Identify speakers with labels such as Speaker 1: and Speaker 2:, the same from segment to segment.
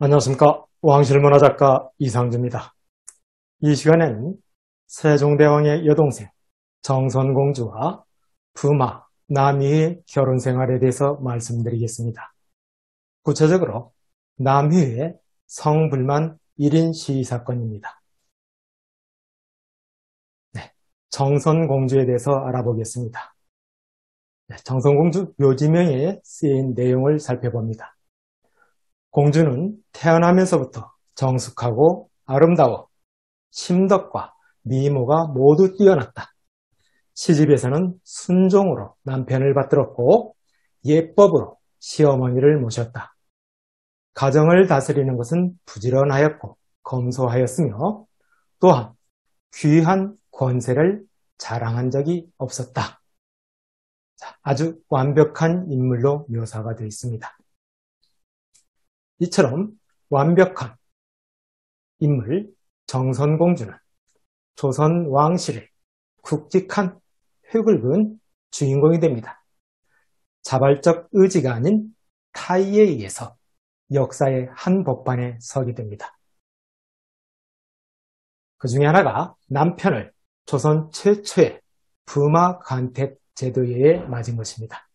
Speaker 1: 안녕하십니까. 왕실문화작가 이상주입니다. 이 시간에는 세종대왕의 여동생 정선공주와 부마 남희의 결혼 생활에 대해서 말씀드리겠습니다. 구체적으로 남희의 성불만 1인 시위 사건입니다. 정선공주에 대해서 알아보겠습니다. 정선공주 묘지명에 쓰인 내용을 살펴봅니다. 공주는 태어나면서부터 정숙하고 아름다워 심덕과 미모가 모두 뛰어났다. 시집에서는 순종으로 남편을 받들었고 예법으로 시어머니를 모셨다. 가정을 다스리는 것은 부지런하였고 검소하였으며 또한 귀한 권세를 자랑한 적이 없었다. 아주 완벽한 인물로 묘사가 되어 있습니다. 이처럼 완벽한 인물 정선공주는 조선 왕실의 굵직한 획을 그은 주인공이 됩니다. 자발적 의지가 아닌 타의에 의해서 역사의 한 복판에 서게 됩니다. 그 중에 하나가 남편을 조선 최초의 부마 간택 제도에 맞은 것입니다.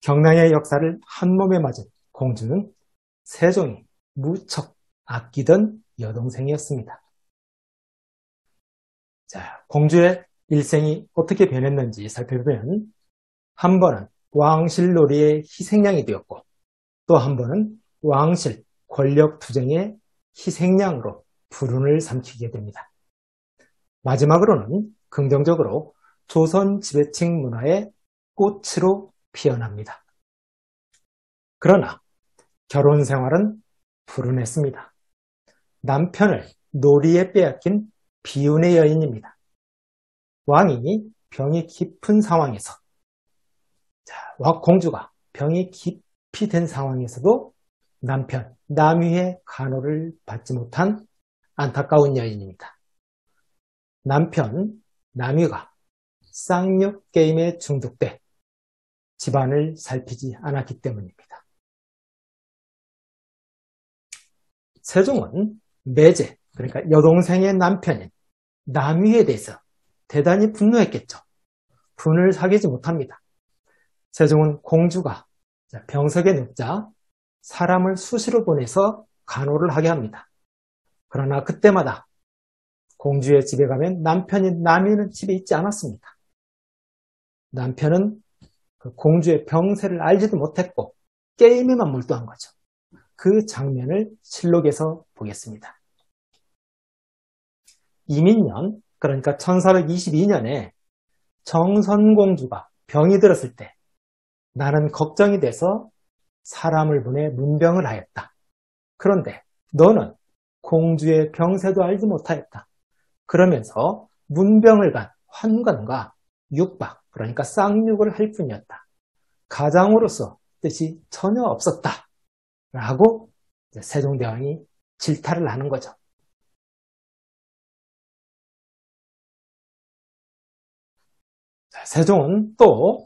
Speaker 1: 경랑의 역사를 한 몸에 맞은 공주는 세종이 무척 아끼던 여동생이었습니다. 자, 공주의 일생이 어떻게 변했는지 살펴보면 한 번은 왕실놀이의 희생양이 되었고 또 한 번은 왕실 권력투쟁의 희생양으로 불운을 삼키게 됩니다. 마지막으로는 긍정적으로 조선 지배층 문화의 꽃으로 피어납니다. 그러나 결혼 생활은 불운했습니다. 남편을 놀이에 빼앗긴 비운의 여인입니다. 왕이 병이 깊은 상황에서 공주가 병이 깊이 된 상황에서도 남편 남위의 간호를 받지 못한 안타까운 여인입니다. 남편 남위가 쌍욕 게임에 중독돼 집안을 살피지 않았기 때문입니다. 세종은 매제, 그러니까 여동생의 남편인 남위에 대해서 대단히 분노했겠죠. 분을 사귀지 못합니다. 세종은 공주가 병석에 눕자 사람을 수시로 보내서 간호를 하게 합니다. 그러나 그때마다 공주의 집에 가면 남편인 남위는 집에 있지 않았습니다. 남편은 공주의 병세를 알지도 못했고 게임에만 몰두한 거죠. 그 장면을 실록에서 보겠습니다. 이민년, 그러니까 1422년에 정선공주가 병이 들었을 때 나는 걱정이 돼서 사람을 보내 문병을 하였다. 그런데 너는 공주의 병세도 알지 못하였다. 그러면서 문병을 간 환관과 육박, 그러니까 쌍육을 할 뿐이었다. 가장으로서 뜻이 전혀 없었다. 라고 세종대왕이 질타를 하는 거죠. 세종은 또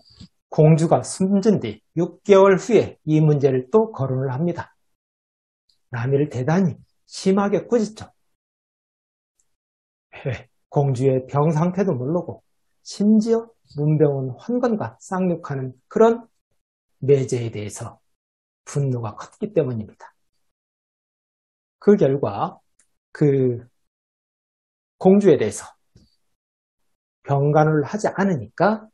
Speaker 1: 공주가 숨진 뒤 6개월 후에 이 문제를 또 거론을 합니다. 남이를 대단히 심하게 꾸짖죠. 공주의 병 상태도 모르고 심지어 문병은 환관과 쌍욕하는 그런 매제에 대해서 분노가 컸기 때문입니다. 그 결과 그 공주에 대해서 병간호를 하지 않으니까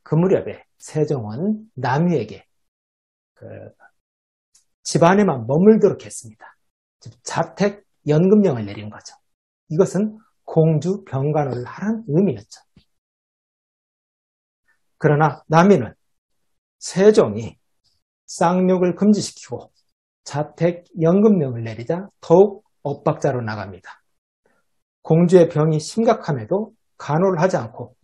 Speaker 1: 그 무렵에 세종은 남위에게 집안에만 머물도록 했습니다. 자택 연금령을 내린 거죠. 이것은 공주 병간호를 하라는 의미였죠. 그러나 남위는 세종이 쌍욕을 금지시키고 자택 연금령을 내리자 더욱 엇박자로 나갑니다. 공주의 병이 심각함에도 간호를 하지 않고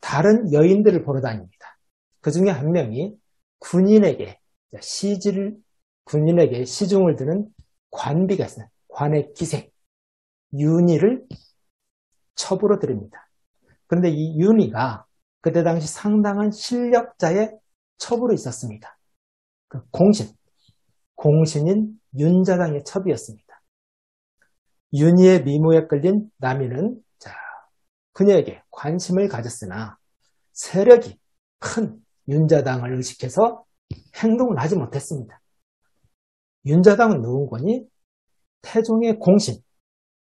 Speaker 1: 다른 여인들을 보러 다닙니다. 그 중에 한 명이 군인에게 시중을 드는 관비가 있어요. 관의 기생 윤희를 첩으로 드립니다. 그런데 이 윤희가 그때 당시 상당한 실력자의 첩으로 있었습니다. 공신인 윤자당의 첩이었습니다. 윤희의 미모에 끌린 남이는 그녀에게 관심을 가졌으나 세력이 큰 윤자당을 의식해서 행동을 하지 못했습니다. 윤자당은 누군가니 태종의 공신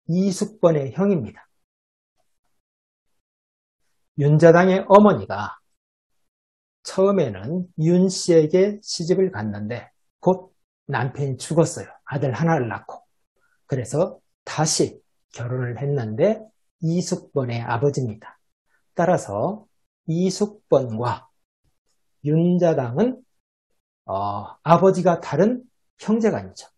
Speaker 1: 이숙번의 형입니다. 윤자당의 어머니가 처음에는 윤 씨에게 시집을 갔는데 곧 남편이 죽었어요. 아들 하나를 낳고. 그래서 다시 결혼을 했는데 이숙번의 아버지입니다. 따라서 이숙번과 윤자당은 아버지가 다른 형제간이죠.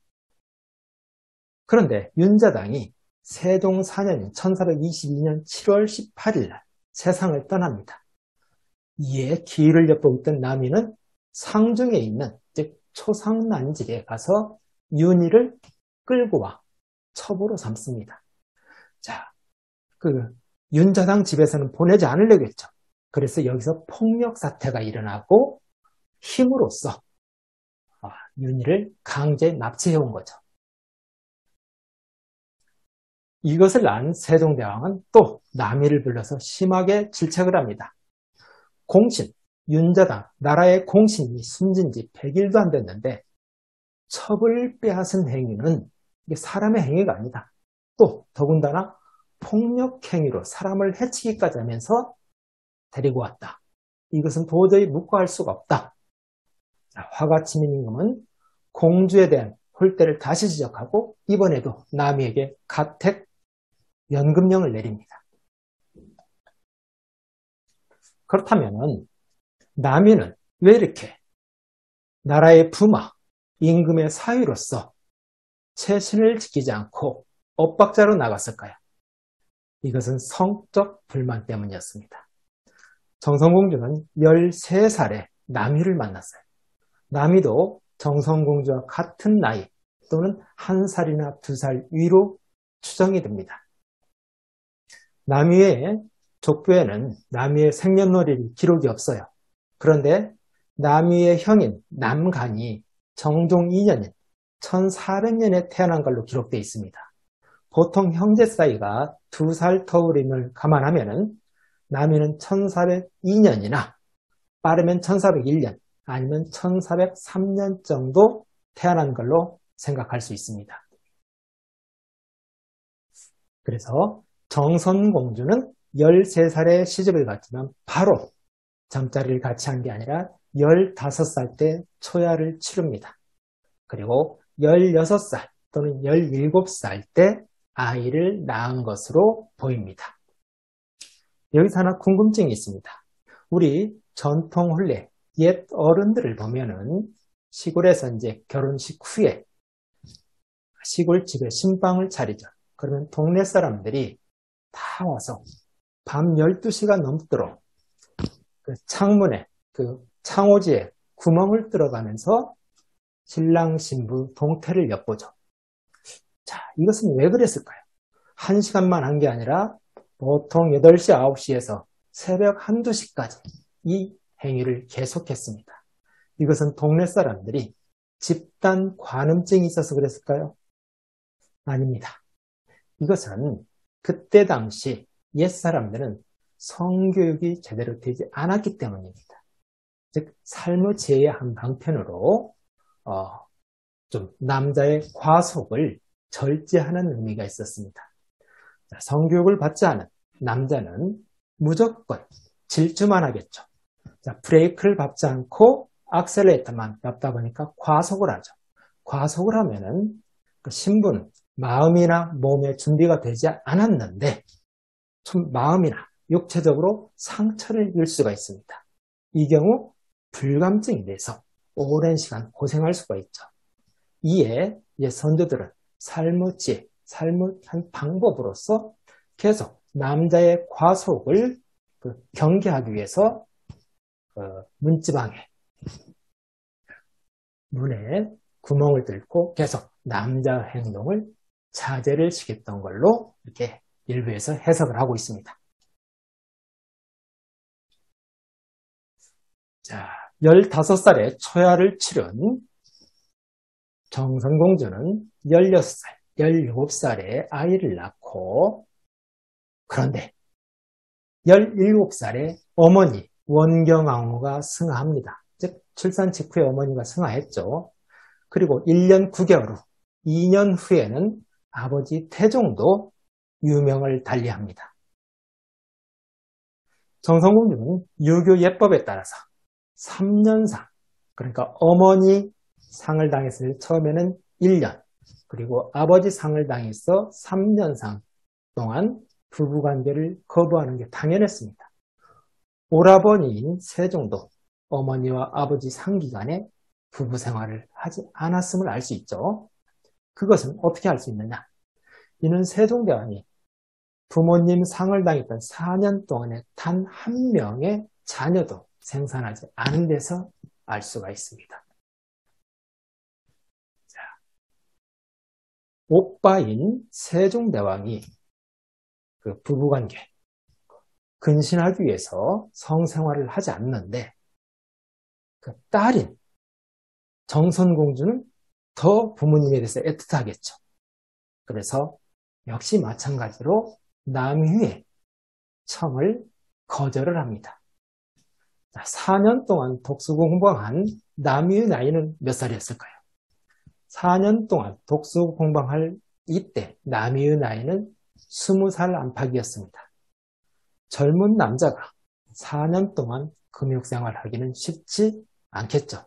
Speaker 1: 그런데 윤자당이 세종 4년인 1422년 7월 18일 날 세상을 떠납니다. 이에 기일을 엿보고 있던 남이는 상중에 있는 즉 초상난직에 가서 윤희를 끌고 와 첩으로 삼습니다. 자, 윤자당 집에서는 보내지 않으려고 했죠. 그래서 여기서 폭력 사태가 일어나고 힘으로써 윤희를 강제 납치해온 거죠. 이것을 안 세종대왕은 또 남이를 불러서 심하게 질책을 합니다. 공신, 윤자당, 나라의 공신이 숨진 지 100일도 안 됐는데 첩을 빼앗은 행위는 이게 사람의 행위가 아니다. 또 더군다나 폭력 행위로 사람을 해치기까지 하면서 데리고 왔다. 이것은 도저히 묵과할 수가 없다. 화가치민 임금은 공주에 대한 홀대를 다시 지적하고 이번에도 남이에게 가택 연금령을 내립니다. 그렇다면 남이는 왜 이렇게 나라의 부마, 임금의 사위로서 체신을 지키지 않고 엇박자로 나갔을까요? 이것은 성적 불만 때문이었습니다. 정성공주는 13살에 남이를 만났어요. 남이도 정성공주와 같은 나이 또는 1살이나 2살 위로 추정이 됩니다. 남이의 족보에는 남이의 생년월일 기록이 없어요. 그런데 남이의 형인 남간이 정종 2년인 1400년에 태어난 걸로 기록되어 있습니다. 보통 형제 사이가 2살 터울임을 감안하면 남이는 1402년이나 빠르면 1401년 아니면 1403년 정도 태어난 걸로 생각할 수 있습니다. 그래서 정선공주는 13살에 시집을 갔지만 바로 잠자리를 같이 한 게 아니라 15살 때 초야를 치릅니다. 그리고 16살 또는 17살 때 아이를 낳은 것으로 보입니다. 여기서 하나 궁금증이 있습니다. 우리 전통 혼례, 옛 어른들을 보면은 시골에서 이제 결혼식 후에 시골집에 신방을 차리죠. 그러면 동네 사람들이 다 와서 밤 12시가 넘도록 그 창문에, 창호지에 구멍을 뚫어가면서 신랑 신부 동태를 엿보죠. 자, 이것은 왜 그랬을까요? 1시간만 한 게 아니라 보통 8시, 9시에서 새벽 1, 2시까지 이 행위를 계속했습니다. 이것은 동네 사람들이 집단 관음증이 있어서 그랬을까요? 아닙니다. 이것은 그때 당시 옛 사람들은 성교육이 제대로 되지 않았기 때문입니다. 즉 삶의 지혜의 한 방편으로 좀 남자의 과속을 절제하는 의미가 있었습니다. 성교육을 받지 않은 남자는 무조건 질주만 하겠죠. 브레이크를 밟지 않고 악셀레이터만 밟다 보니까 과속을 하죠. 과속을 하면은 그 신부는 마음이나 몸의 준비가 되지 않았는데 좀 마음이나 육체적으로 상처를 입을 수가 있습니다. 이 경우 불감증이 돼서 오랜 시간 고생할 수가 있죠. 이에 선조들은 삶의 지혜, 삶의 한 방법으로서 계속 남자의 과속을 경계하기 위해서 문지방에 문에 구멍을 뚫고 계속 남자 행동을 자제를 시켰던 걸로 이렇게 일부에서 해석을 하고 있습니다. 자, 15살에 초야를 치른 정선공주는 16살, 17살에 아이를 낳고, 그런데 17살에 어머니 원경왕후가 승하합니다. 즉 출산 직후에 어머니가 승하했죠. 그리고 1년 9개월 후, 2년 후에는 아버지 태종도 유명을 달리합니다. 정선공주는 유교 예법에 따라서 3년상, 그러니까 어머니 상을 당했을 때 처음에는 1년, 그리고 아버지 상을 당해서 3년상 동안 부부관계를 거부하는 게 당연했습니다. 오라버니인 세종도 어머니와 아버지 상기간에 부부 생활을 하지 않았음을 알 수 있죠. 그것은 어떻게 알 수 있느냐? 이는 세종대왕이 부모님 상을 당했던 4년 동안에 단 한 명의 자녀도 생산하지 않은 데서 알 수가 있습니다. 자, 오빠인 세종대왕이 그 부부관계 근신하기 위해서 성생활을 하지 않는데 그 딸인 정선공주는 더 부모님에 대해서 애틋하겠죠. 그래서 역시 마찬가지로 남휘의 청을 거절을 합니다. 4년 동안 독수공방한 남휘의 나이는 몇 살이었을까요? 4년 동안 독수공방할 이때 남휘의 나이는 20살 안팎이었습니다. 젊은 남자가 4년 동안 금욕생활 하기는 쉽지 않겠죠.